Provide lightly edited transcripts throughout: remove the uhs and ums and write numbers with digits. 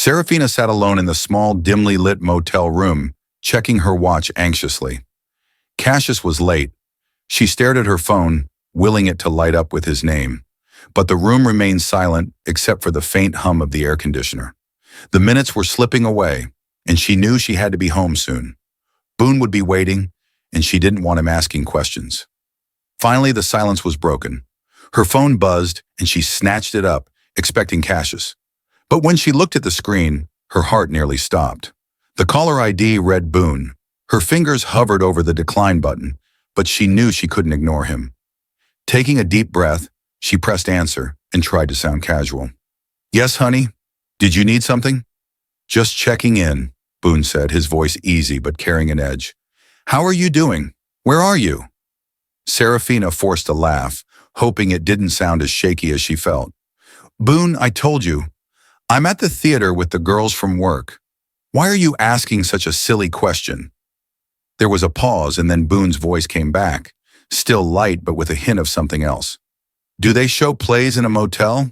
Seraphina sat alone in the small, dimly lit motel room, checking her watch anxiously. Cassius was late. She stared at her phone, willing it to light up with his name. But the room remained silent except for the faint hum of the air conditioner. The minutes were slipping away, and she knew she had to be home soon. Boone would be waiting, and she didn't want him asking questions. Finally, the silence was broken. Her phone buzzed, and she snatched it up, expecting Cassius. But when she looked at the screen, her heart nearly stopped. The caller ID read Boone. Her fingers hovered over the decline button, but she knew she couldn't ignore him. Taking a deep breath, she pressed answer and tried to sound casual. "Yes, honey? Did you need something?" "Just checking in," Boone said, his voice easy but carrying an edge. "How are you doing? Where are you?" Seraphina forced a laugh, hoping it didn't sound as shaky as she felt. "Boone, I told you. I'm at the theater with the girls from work. Why are you asking such a silly question?" There was a pause, and then Boone's voice came back, still light but with a hint of something else. "Do they show plays in a motel?"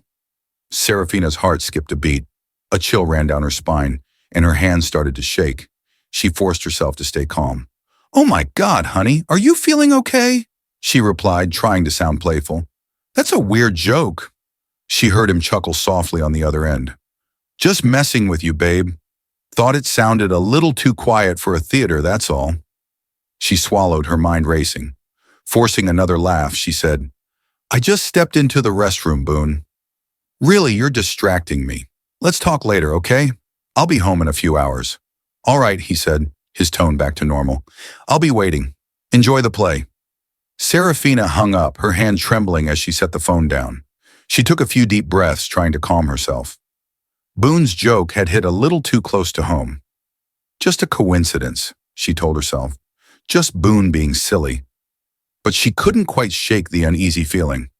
Seraphina's heart skipped a beat. A chill ran down her spine, and her hands started to shake. She forced herself to stay calm. "Oh my God, honey, are you feeling okay?" she replied, trying to sound playful. "That's a weird joke." She heard him chuckle softly on the other end. "Just messing with you, babe. Thought it sounded a little too quiet for a theater, that's all." She swallowed, her mind racing. Forcing another laugh, she said, "I just stepped into the restroom, Boone. Really, you're distracting me. Let's talk later, okay? I'll be home in a few hours." "All right," he said, his tone back to normal. "I'll be waiting. Enjoy the play." Seraphina hung up, her hand trembling as she set the phone down. She took a few deep breaths, trying to calm herself. Boone's joke had hit a little too close to home. Just a coincidence, she told herself. Just Boone being silly. But she couldn't quite shake the uneasy feeling.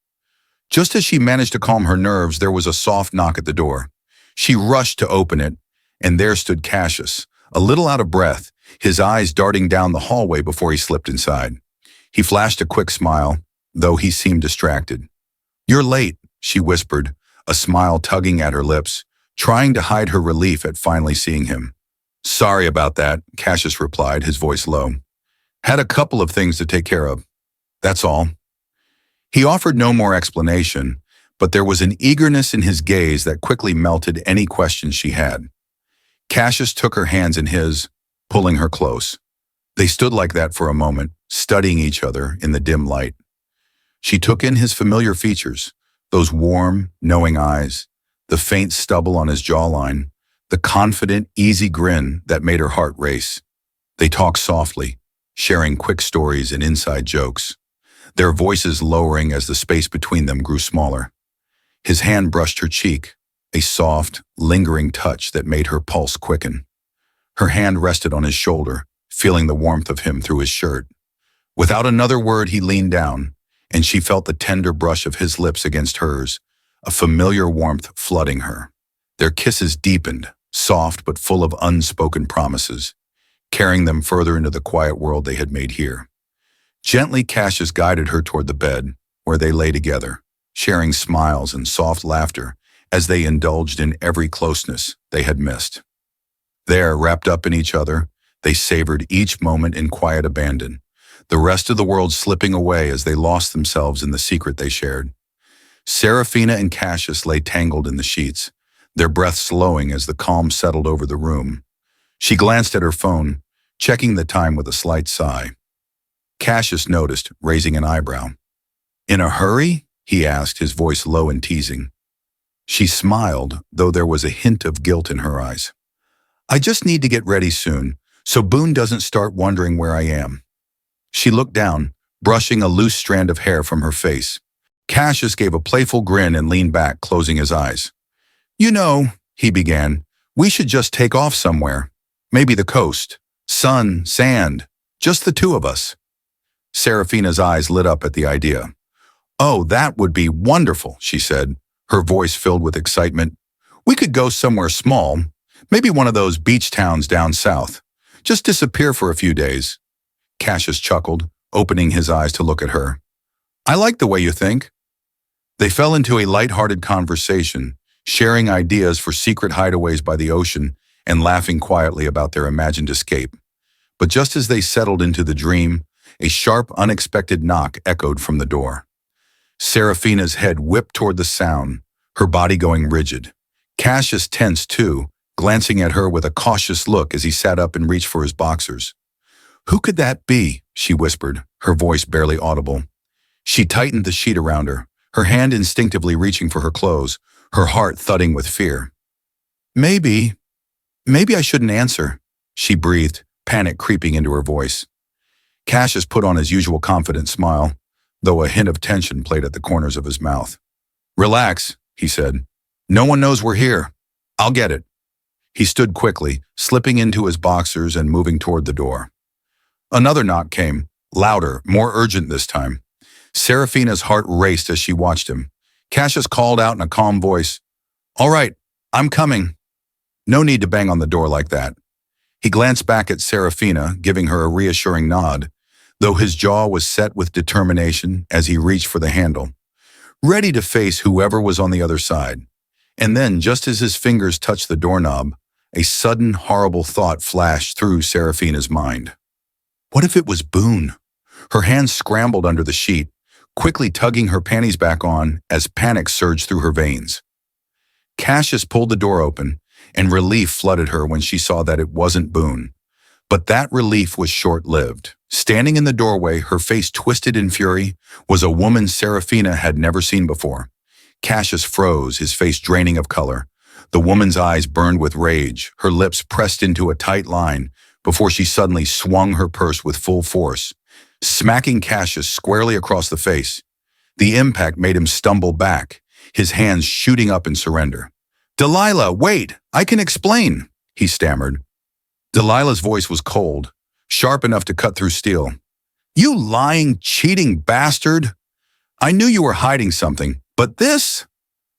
Just as she managed to calm her nerves, there was a soft knock at the door. She rushed to open it, and there stood Cassius, a little out of breath, his eyes darting down the hallway before he slipped inside. He flashed a quick smile, though he seemed distracted. "You're late," she whispered, a smile tugging at her lips, trying to hide her relief at finally seeing him. "Sorry about that," Cassius replied, his voice low. "Had a couple of things to take care of. That's all." He offered no more explanation, but there was an eagerness in his gaze that quickly melted any questions she had. Cassius took her hands in his, pulling her close. They stood like that for a moment, studying each other in the dim light. She took in his familiar features, those warm, knowing eyes, the faint stubble on his jawline, the confident, easy grin that made her heart race. They talked softly, sharing quick stories and inside jokes, their voices lowering as the space between them grew smaller. His hand brushed her cheek, a soft, lingering touch that made her pulse quicken. Her hand rested on his shoulder, feeling the warmth of him through his shirt. Without another word, he leaned down, and she felt the tender brush of his lips against hers, a familiar warmth flooding her. Their kisses deepened, soft but full of unspoken promises, carrying them further into the quiet world they had made here. Gently, Cassius guided her toward the bed, where they lay together, sharing smiles and soft laughter as they indulged in every closeness they had missed. There, wrapped up in each other, they savored each moment in quiet abandon, the rest of the world slipping away as they lost themselves in the secret they shared. Seraphina and Cassius lay tangled in the sheets, their breath slowing as the calm settled over the room. She glanced at her phone, checking the time with a slight sigh. Cassius noticed, raising an eyebrow. "In a hurry?" he asked, his voice low and teasing. She smiled, though there was a hint of guilt in her eyes. "I just need to get ready soon, so Boone doesn't start wondering where I am." She looked down, brushing a loose strand of hair from her face. Cassius gave a playful grin and leaned back, closing his eyes. "You know," he began, "we should just take off somewhere. Maybe the coast. Sun, sand, just the two of us." Seraphina's eyes lit up at the idea. "Oh, that would be wonderful," she said, her voice filled with excitement. "We could go somewhere small, maybe one of those beach towns down south. Just disappear for a few days." Cassius chuckled, opening his eyes to look at her. "I like the way you think." They fell into a light-hearted conversation, sharing ideas for secret hideaways by the ocean and laughing quietly about their imagined escape. But just as they settled into the dream, a sharp, unexpected knock echoed from the door. Seraphina's head whipped toward the sound, her body going rigid. Cassius tensed too, glancing at her with a cautious look as he sat up and reached for his boxers. "Who could that be?" she whispered, her voice barely audible. She tightened the sheet around her hand instinctively reaching for her clothes, her heart thudding with fear. Maybe I shouldn't answer," she breathed, panic creeping into her voice. Cassius put on his usual confident smile, though a hint of tension played at the corners of his mouth. "Relax," he said. "No one knows we're here. I'll get it." He stood quickly, slipping into his boxers and moving toward the door. Another knock came, louder, more urgent this time. Seraphina's heart raced as she watched him. Cassius called out in a calm voice, "All right, I'm coming." No need to bang on the door like that. He glanced back at Seraphina, giving her a reassuring nod, though his jaw was set with determination as he reached for the handle, ready to face whoever was on the other side. And then, just as his fingers touched the doorknob, a sudden, horrible thought flashed through Seraphina's mind. What if it was Boone? Her hands scrambled under the sheet, quickly tugging her panties back on as panic surged through her veins. Cassius pulled the door open, and relief flooded her when she saw that it wasn't Boone. But that relief was short-lived. Standing in the doorway, her face twisted in fury, was a woman Seraphina had never seen before. Cassius froze, his face draining of color. The woman's eyes burned with rage, her lips pressed into a tight line before she suddenly swung her purse with full force, smacking Cassius squarely across the face. The impact made him stumble back, his hands shooting up in surrender. "Delilah, wait! I can explain," he stammered. Delilah's voice was cold, sharp enough to cut through steel. "You lying, cheating bastard! I knew you were hiding something, but this—"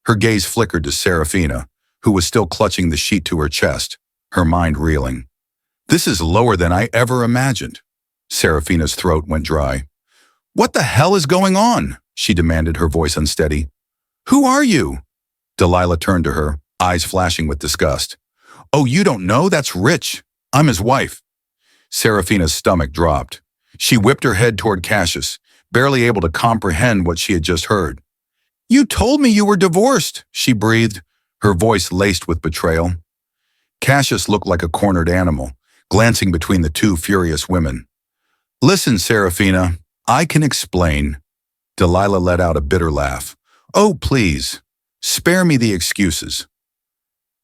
Her gaze flickered to Seraphina, who was still clutching the sheet to her chest, her mind reeling. "This is lower than I ever imagined." Seraphina's throat went dry. "What the hell is going on?" she demanded, her voice unsteady. "Who are you?" Delilah turned to her, eyes flashing with disgust. "Oh, you don't know? That's Rich. I'm his wife." Seraphina's stomach dropped. She whipped her head toward Cassius, barely able to comprehend what she had just heard. "You told me you were divorced," she breathed, her voice laced with betrayal. Cassius looked like a cornered animal, glancing between the two furious women. "Listen, Seraphina, I can explain." Delilah let out a bitter laugh. "Oh, please, spare me the excuses."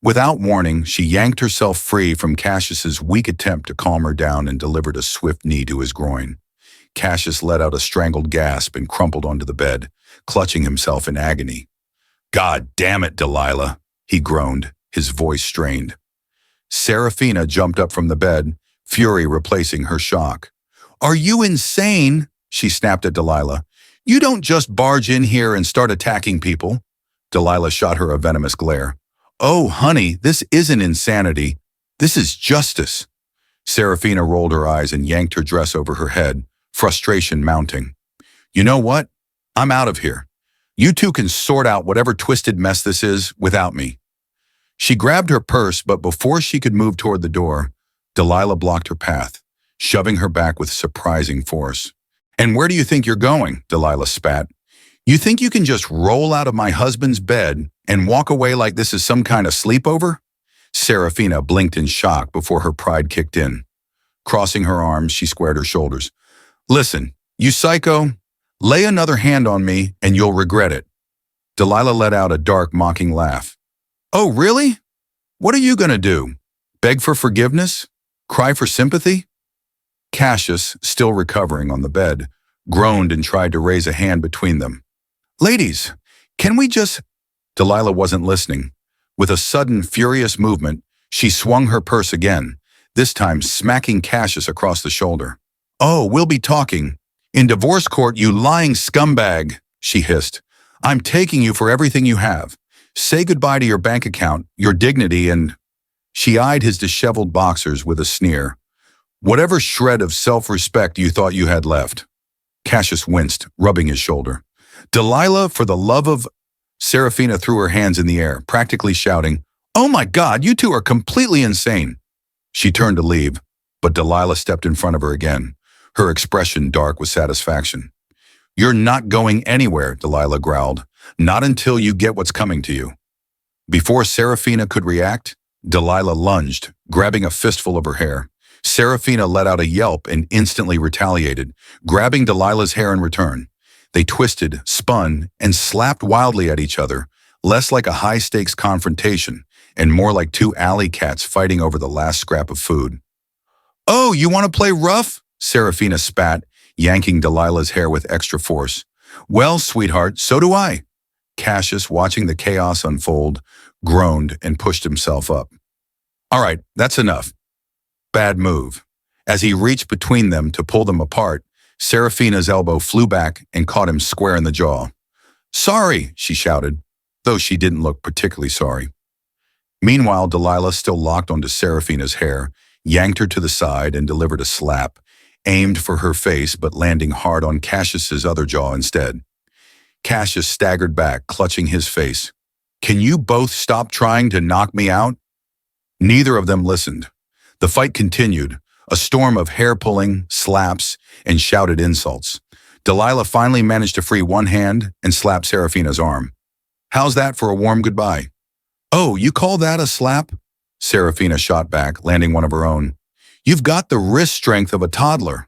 Without warning, she yanked herself free from Cassius's weak attempt to calm her down and delivered a swift knee to his groin. Cassius let out a strangled gasp and crumpled onto the bed, clutching himself in agony. "God damn it, Delilah," he groaned, his voice strained. Seraphina jumped up from the bed, fury replacing her shock. "Are you insane?" she snapped at Delilah. "You don't just barge in here and start attacking people." Delilah shot her a venomous glare. "Oh, honey, this isn't insanity. This is justice." Seraphina rolled her eyes and yanked her dress over her head, frustration mounting. "You know what? I'm out of here. You two can sort out whatever twisted mess this is without me." She grabbed her purse, but before she could move toward the door, Delilah blocked her path, shoving her back with surprising force. "And where do you think you're going?" Delilah spat. "You think you can just roll out of my husband's bed and walk away like this is some kind of sleepover?" Seraphina blinked in shock before her pride kicked in. Crossing her arms, she squared her shoulders. "Listen, you psycho, lay another hand on me and you'll regret it." Delilah let out a dark, mocking laugh. "Oh, really? What are you going to do? Beg for forgiveness? Cry for sympathy?" Cassius, still recovering on the bed, groaned and tried to raise a hand between them. "Ladies, can we just—" Delilah wasn't listening. With a sudden, furious movement, she swung her purse again, this time smacking Cassius across the shoulder. "Oh, we'll be talking. In divorce court, you lying scumbag," she hissed. "I'm taking you for everything you have. Say goodbye to your bank account, your dignity, and—" She eyed his disheveled boxers with a sneer. "Whatever shred of self-respect you thought you had left." Cassius winced, rubbing his shoulder. "Delilah, for the love of—" Seraphina threw her hands in the air, practically shouting, "Oh my God, you two are completely insane!" She turned to leave, but Delilah stepped in front of her again, her expression dark with satisfaction. "You're not going anywhere," Delilah growled. "Not until you get what's coming to you." Before Seraphina could react, Delilah lunged, grabbing a fistful of her hair. Seraphina let out a yelp and instantly retaliated, grabbing Delilah's hair in return. They twisted, spun, and slapped wildly at each other, less like a high-stakes confrontation and more like two alley cats fighting over the last scrap of food. "Oh, you want to play rough?" Seraphina spat, yanking Delilah's hair with extra force. "Well, sweetheart, so do I." Cassius, watching the chaos unfold, groaned and pushed himself up. "All right, that's enough." Bad move. As he reached between them to pull them apart, Seraphina's elbow flew back and caught him square in the jaw. "Sorry," she shouted, though she didn't look particularly sorry. Meanwhile, Delilah, still locked onto Seraphina's hair, yanked her to the side and delivered a slap, aimed for her face but landing hard on Cassius's other jaw instead. Cassius staggered back, clutching his face. "Can you both stop trying to knock me out?" Neither of them listened. The fight continued, a storm of hair-pulling, slaps, and shouted insults. Delilah finally managed to free one hand and slap Seraphina's arm. "How's that for a warm goodbye?" "Oh, you call that a slap?" Seraphina shot back, landing one of her own. "You've got the wrist strength of a toddler."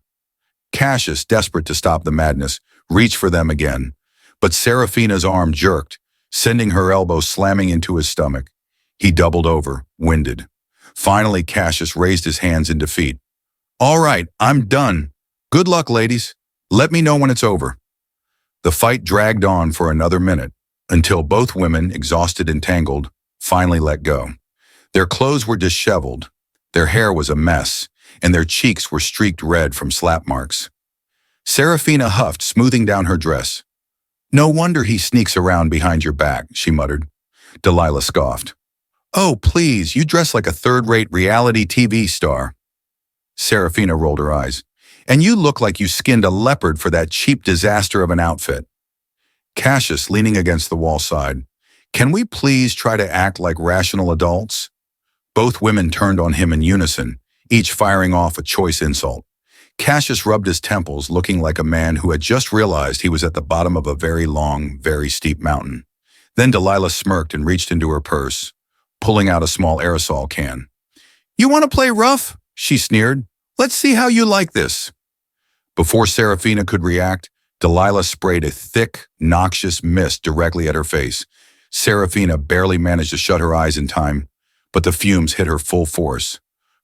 Cassius, desperate to stop the madness, reached for them again, but Seraphina's arm jerked, sending her elbow slamming into his stomach. He doubled over, winded. Finally, Cassius raised his hands in defeat. "All right, I'm done. Good luck, ladies. Let me know when it's over." The fight dragged on for another minute, until both women, exhausted and tangled, finally let go. Their clothes were disheveled, their hair was a mess, and their cheeks were streaked red from slap marks. Seraphina huffed, smoothing down her dress. "No wonder he sneaks around behind your back," she muttered. Delilah scoffed. "Oh, please, you dress like a third-rate reality TV star." Seraphina rolled her eyes. "And you look like you skinned a leopard for that cheap disaster of an outfit." Cassius, leaning against the wall, sighed. "Can we please try to act like rational adults?" Both women turned on him in unison, each firing off a choice insult. Cassius rubbed his temples, looking like a man who had just realized he was at the bottom of a very long, very steep mountain. Then Delilah smirked and reached into her purse, pulling out a small aerosol can. "You want to play rough?" she sneered. "Let's see how you like this." Before Seraphina could react, Delilah sprayed a thick, noxious mist directly at her face. Seraphina barely managed to shut her eyes in time, but the fumes hit her full force.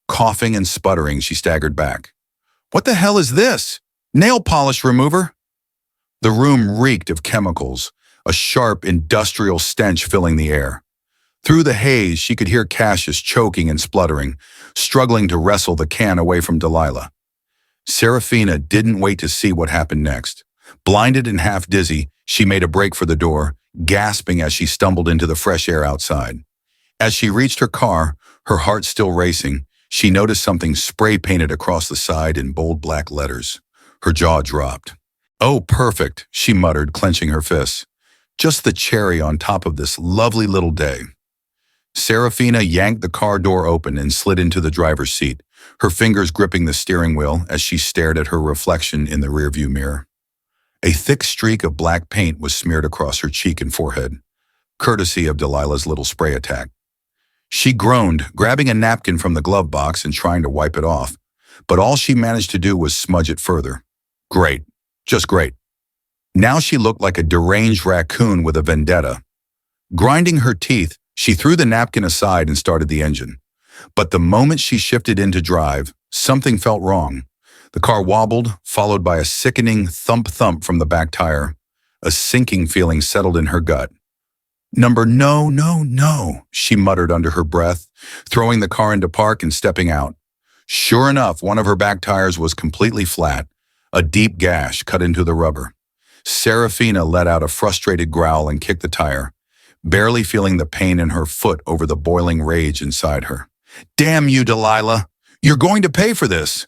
Coughing and sputtering, she staggered back. "What the hell is this? Nail polish remover?" The room reeked of chemicals, a sharp, industrial stench filling the air. Through the haze, she could hear Cassius choking and spluttering, struggling to wrestle the can away from Delilah. Seraphina didn't wait to see what happened next. Blinded and half dizzy, she made a break for the door, gasping as she stumbled into the fresh air outside. As she reached her car, her heart still racing, she noticed something spray-painted across the side in bold black letters. Her jaw dropped. "Oh, perfect," she muttered, clenching her fists. "Just the cherry on top of this lovely little day." Seraphina yanked the car door open and slid into the driver's seat, her fingers gripping the steering wheel as she stared at her reflection in the rearview mirror. A thick streak of black paint was smeared across her cheek and forehead, courtesy of Delilah's little spray attack. She groaned, grabbing a napkin from the glove box and trying to wipe it off, but all she managed to do was smudge it further. Great. Just great. Now she looked like a deranged raccoon with a vendetta. Grinding her teeth, she threw the napkin aside and started the engine. But the moment she shifted into drive, something felt wrong. The car wobbled, followed by a sickening thump-thump from the back tire. A sinking feeling settled in her gut. No, she muttered under her breath, throwing the car into park and stepping out. Sure enough, one of her back tires was completely flat, a deep gash cut into the rubber. Seraphina let out a frustrated growl and kicked the tire, barely feeling the pain in her foot over the boiling rage inside her. "Damn you, Delilah! You're going to pay for this!"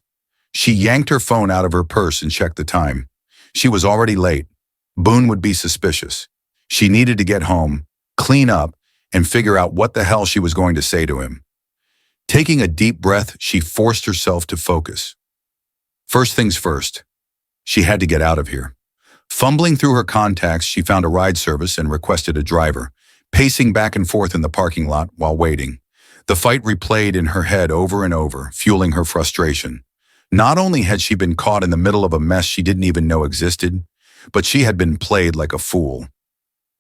She yanked her phone out of her purse and checked the time. She was already late. Boone would be suspicious. She needed to get home, clean up, and figure out what the hell she was going to say to him. Taking a deep breath, she forced herself to focus. First things first, she had to get out of here. Fumbling through her contacts, she found a ride service and requested a driver, pacing back and forth in the parking lot while waiting. The fight replayed in her head over and over, fueling her frustration. Not only had she been caught in the middle of a mess she didn't even know existed, but she had been played like a fool.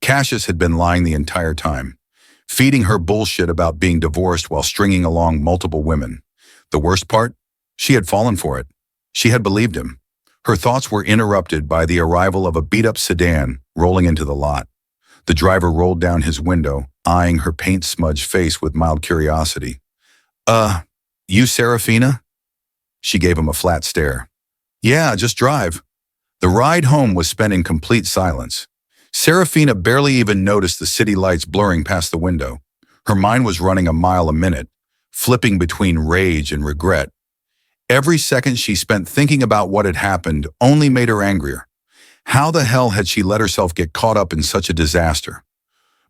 Cassius had been lying the entire time, feeding her bullshit about being divorced while stringing along multiple women. The worst part? She had fallen for it. She had believed him. Her thoughts were interrupted by the arrival of a beat-up sedan rolling into the lot. The driver rolled down his window, eyeing her paint-smudged face with mild curiosity. You Seraphina?" She gave him a flat stare. "Yeah, just drive." The ride home was spent in complete silence. Seraphina barely even noticed the city lights blurring past the window. Her mind was running a mile a minute, flipping between rage and regret. Every second she spent thinking about what had happened only made her angrier. How the hell had she let herself get caught up in such a disaster?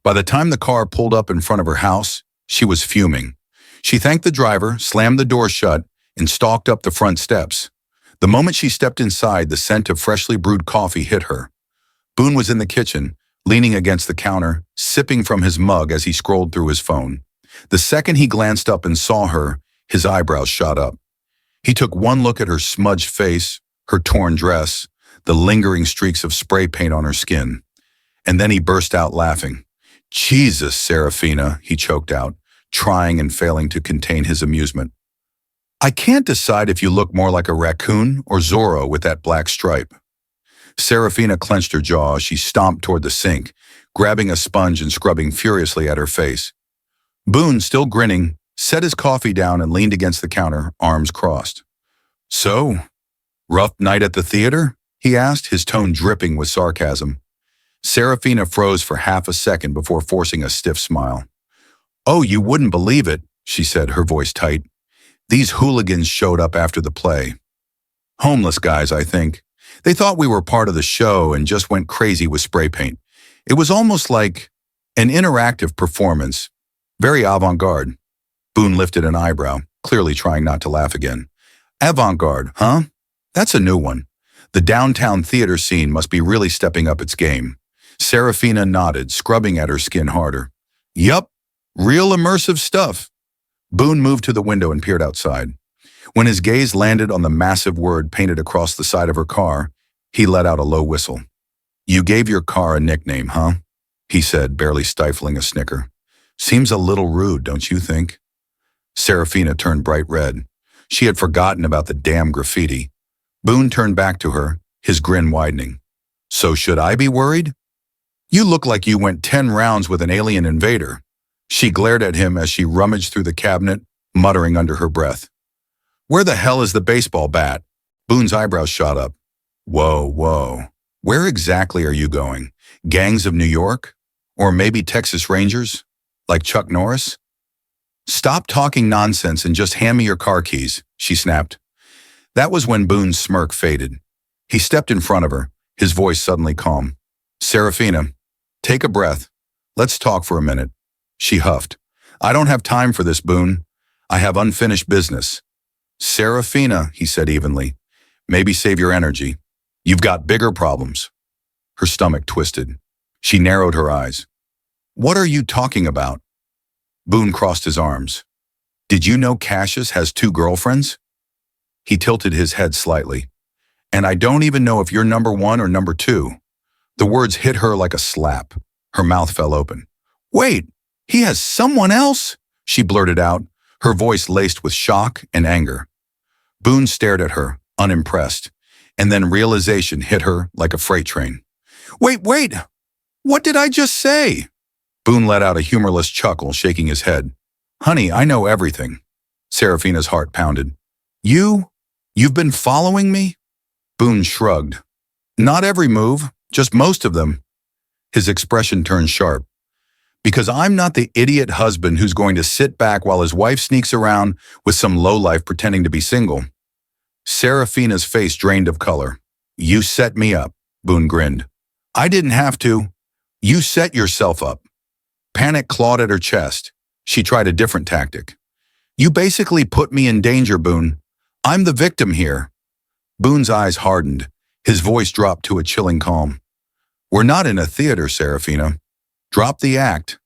By the time the car pulled up in front of her house, she was fuming. She thanked the driver, slammed the door shut, and stalked up the front steps. The moment she stepped inside, the scent of freshly brewed coffee hit her. Boone was in the kitchen, leaning against the counter, sipping from his mug as he scrolled through his phone. The second he glanced up and saw her, his eyebrows shot up. He took one look at her smudged face, her torn dress, the lingering streaks of spray paint on her skin. And then he burst out laughing. "Jesus, Seraphina," he choked out, trying and failing to contain his amusement. "I can't decide if you look more like a raccoon or Zorro with that black stripe." Seraphina clenched her jaw as she stomped toward the sink, grabbing a sponge and scrubbing furiously at her face. Boone, still grinning, set his coffee down and leaned against the counter, arms crossed. "So, rough night at the theater?" he asked, his tone dripping with sarcasm. Seraphina froze for half a second before forcing a stiff smile. "Oh, you wouldn't believe it," she said, her voice tight. "These hooligans showed up after the play. Homeless guys, I think. They thought we were part of the show and just went crazy with spray paint. It was almost like an interactive performance, very avant-garde." Boone lifted an eyebrow, clearly trying not to laugh again. "Avant-garde, huh? That's a new one. The downtown theater scene must be really stepping up its game." Seraphina nodded, scrubbing at her skin harder. "Yup, real immersive stuff." Boone moved to the window and peered outside. When his gaze landed on the massive word painted across the side of her car, he let out a low whistle. "You gave your car a nickname, huh?" he said, barely stifling a snicker. "Seems a little rude, don't you think?" Seraphina turned bright red. She had forgotten about the damn graffiti. Boone turned back to her, his grin widening. "So should I be worried? You look like you went 10 rounds with an alien invader." She glared at him as she rummaged through the cabinet, muttering under her breath. "Where the hell is the baseball bat?" Boone's eyebrows shot up. Whoa. Where exactly are you going? Gangs of New York? Or maybe Texas Rangers? Like Chuck Norris? "Stop talking nonsense and just hand me your car keys," she snapped. That was when Boone's smirk faded. He stepped in front of her, his voice suddenly calm. "Seraphina, take a breath. Let's talk for a minute." She huffed. "I don't have time for this, Boone. I have unfinished business." "Seraphina," he said evenly, "maybe save your energy. You've got bigger problems." Her stomach twisted. She narrowed her eyes. "What are you talking about?" Boone crossed his arms. "Did you know Cassius has 2 girlfriends?" He tilted his head slightly. "And I don't even know if you're number 1 or number 2. The words hit her like a slap. Her mouth fell open. "Wait, he has someone else?" she blurted out, her voice laced with shock and anger. Boone stared at her, unimpressed, and then realization hit her like a freight train. Wait, what did I just say?" Boone let out a humorless chuckle, shaking his head. "Honey, I know everything." Seraphina's heart pounded. You've been following me?" Boone shrugged. "Not every move, just most of them." His expression turned sharp. "Because I'm not the idiot husband who's going to sit back while his wife sneaks around with some lowlife pretending to be single." Seraphina's face drained of color. "You set me up," Boone grinned. "I didn't have to. You set yourself up. Panic clawed at her chest. She tried a different tactic. You basically put me in danger, Boone. I'm the victim here. Boone's eyes hardened. His voice dropped to a chilling calm. We're not in a theater, Seraphina. Drop the act.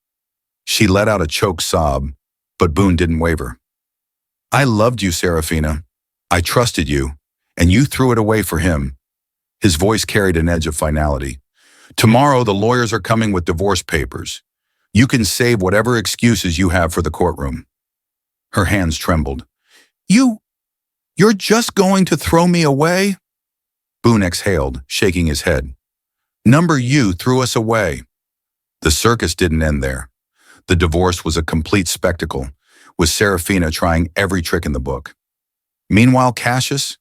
She let out a choked sob, but Boone didn't waver. I loved you, Seraphina. I trusted you, and you threw it away for him. His voice carried an edge of finality. Tomorrow the lawyers are coming with divorce papers. You can save whatever excuses you have for the courtroom. Her hands trembled. You're just going to throw me away? Boone exhaled, shaking his head. Number you threw us away. The circus didn't end there. The divorce was a complete spectacle, with Seraphina trying every trick in the book. Meanwhile, Cassius?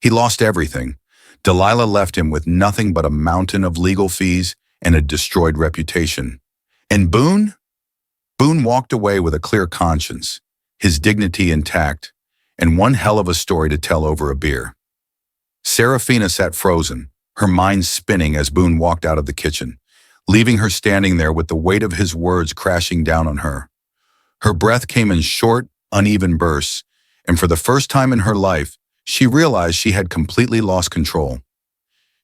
He lost everything. Delilah left him with nothing but a mountain of legal fees and a destroyed reputation. And Boone? Boone walked away with a clear conscience, his dignity intact, and one hell of a story to tell over a beer. Seraphina sat frozen, her mind spinning as Boone walked out of the kitchen, leaving her standing there with the weight of his words crashing down on her. Her breath came in short, uneven bursts, and for the first time in her life, she realized she had completely lost control.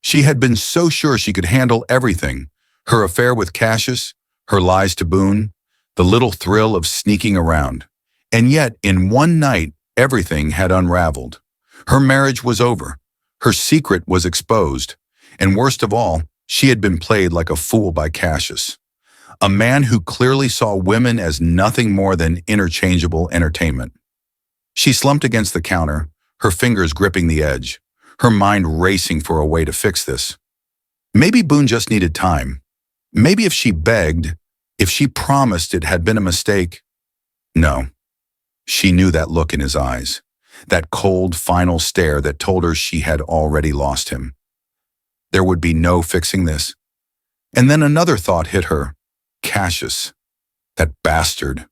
She had been so sure she could handle everything, her affair with Cassius, her lies to Boone, the little thrill of sneaking around. And yet, in one night, everything had unraveled. Her marriage was over. Her secret was exposed. And worst of all, she had been played like a fool by Cassius, a man who clearly saw women as nothing more than interchangeable entertainment. She slumped against the counter, her fingers gripping the edge, her mind racing for a way to fix this. Maybe Boone just needed time. Maybe if she begged, if she promised it had been a mistake. No. She knew that look in his eyes, that cold, final stare that told her she had already lost him. There would be no fixing this. And then another thought hit her. Cassius. That bastard.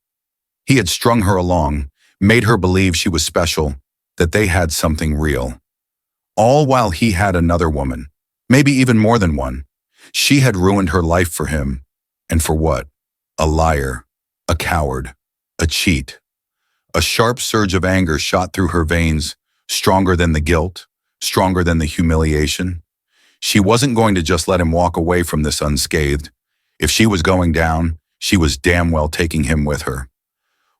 He had strung her along, made her believe she was special, that they had something real. All while he had another woman, maybe even more than one. She had ruined her life for him. And for what? A liar, a coward, a cheat. A sharp surge of anger shot through her veins, stronger than the guilt, stronger than the humiliation. She wasn't going to just let him walk away from this unscathed. If she was going down, she was damn well taking him with her.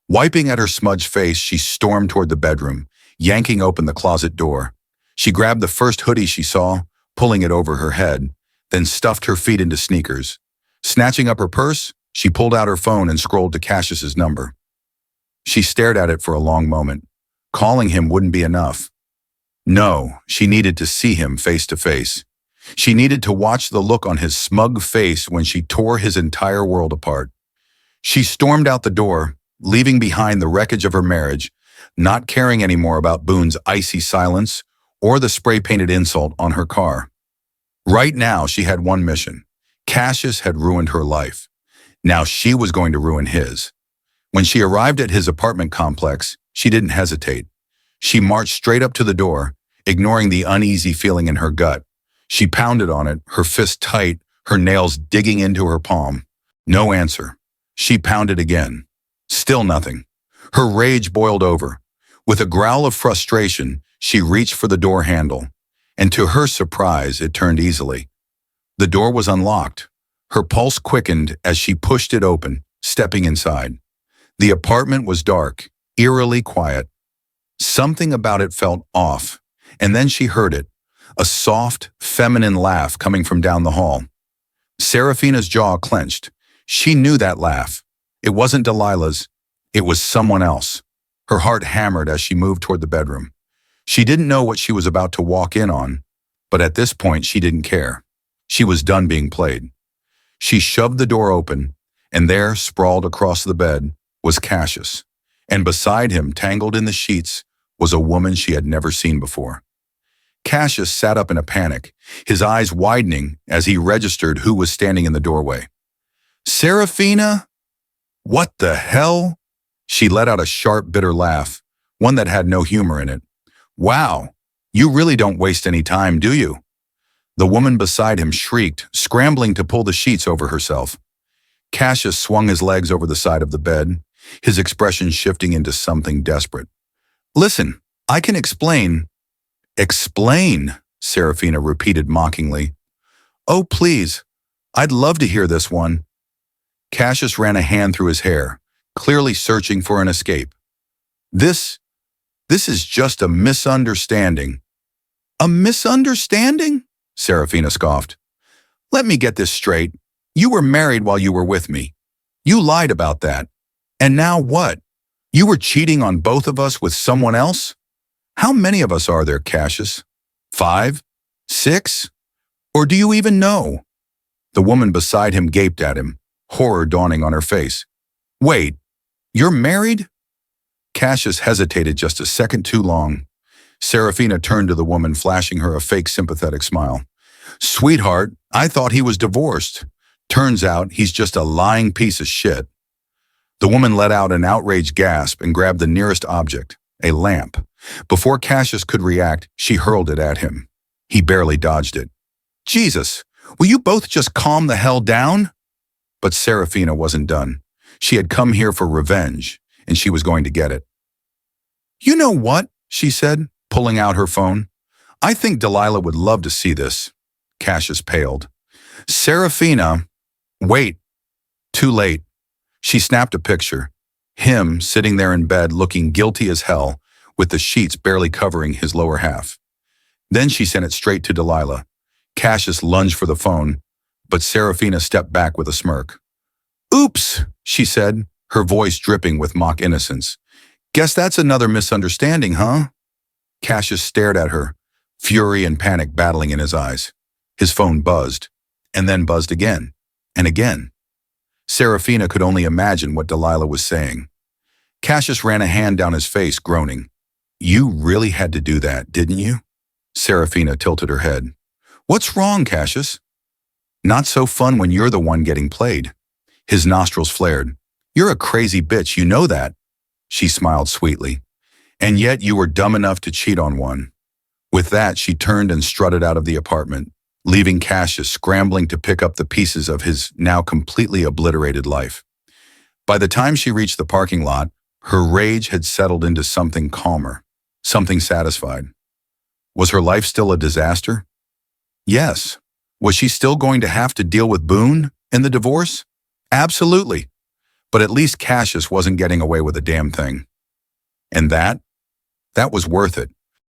Wiping at her smudged face, she stormed toward the bedroom, yanking open the closet door. She grabbed the first hoodie she saw, pulling it over her head, then stuffed her feet into sneakers. Snatching up her purse, she pulled out her phone and scrolled to Cassius's number. She stared at it for a long moment. Calling him wouldn't be enough. No, she needed to see him face to face. She needed to watch the look on his smug face when she tore his entire world apart. She stormed out the door, leaving behind the wreckage of her marriage, not caring anymore about Boone's icy silence or the spray-painted insult on her car. Right now, she had one mission. Cassius had ruined her life. Now she was going to ruin his. When she arrived at his apartment complex, she didn't hesitate. She marched straight up to the door, ignoring the uneasy feeling in her gut. She pounded on it, her fist tight, her nails digging into her palm. No answer. She pounded again. Still nothing. Her rage boiled over. With a growl of frustration, she reached for the door handle. And to her surprise, it turned easily. The door was unlocked. Her pulse quickened as she pushed it open, stepping inside. The apartment was dark, eerily quiet. Something about it felt off, and then she heard it, a soft, feminine laugh coming from down the hall. Seraphina's jaw clenched. She knew that laugh. It wasn't Delilah's. It was someone else. Her heart hammered as she moved toward the bedroom. She didn't know what she was about to walk in on, but at this point she didn't care. She was done being played. She shoved the door open, and there, sprawled across the bed, was Cassius, and beside him, tangled in the sheets, was a woman she had never seen before. Cassius sat up in a panic, his eyes widening as he registered who was standing in the doorway. Seraphina? What the hell? She let out a sharp, bitter laugh, one that had no humor in it. Wow, you really don't waste any time, do you? The woman beside him shrieked, scrambling to pull the sheets over herself. Cassius swung his legs over the side of the bed, his expression shifting into something desperate. Listen, I can explain. Explain, Seraphina repeated mockingly. Oh, please, I'd love to hear this one. Cassius ran a hand through his hair, clearly searching for an escape. This is just a misunderstanding. A misunderstanding? Seraphina scoffed. Let me get this straight. You were married while you were with me. You lied about that. And now what? You were cheating on both of us with someone else? How many of us are there, Cassius? 5? 6? Or do you even know? The woman beside him gaped at him, horror dawning on her face. Wait, you're married? Cassius hesitated just a second too long. Seraphina turned to the woman, flashing her a fake sympathetic smile. Sweetheart, I thought he was divorced. Turns out he's just a lying piece of shit. The woman let out an outraged gasp and grabbed the nearest object, a lamp. Before Cassius could react, she hurled it at him. He barely dodged it. Jesus, will you both just calm the hell down? But Seraphina wasn't done. She had come here for revenge, and she was going to get it. You know what? She said, pulling out her phone. I think Delilah would love to see this. Cassius paled. Seraphina, wait. Too late. She snapped a picture. Him sitting there in bed looking guilty as hell, with the sheets barely covering his lower half. Then she sent it straight to Delilah. Cassius lunged for the phone, but Seraphina stepped back with a smirk. Oops, she said, her voice dripping with mock innocence. Guess that's another misunderstanding, huh? Cassius stared at her, fury and panic battling in his eyes. His phone buzzed, and then buzzed again, and again. Seraphina could only imagine what Delilah was saying. Cassius ran a hand down his face, groaning. You really had to do that, didn't you? Seraphina tilted her head. What's wrong, Cassius? Not so fun when you're the one getting played. His nostrils flared. You're a crazy bitch, you know that. She smiled sweetly. And yet you were dumb enough to cheat on one. With that, she turned and strutted out of the apartment, leaving Cassius scrambling to pick up the pieces of his now completely obliterated life. By the time she reached the parking lot, her rage had settled into something calmer, something satisfied. Was her life still a disaster? Yes. Was she still going to have to deal with Boone in the divorce? Absolutely. But at least Cassius wasn't getting away with a damn thing. And that was worth it.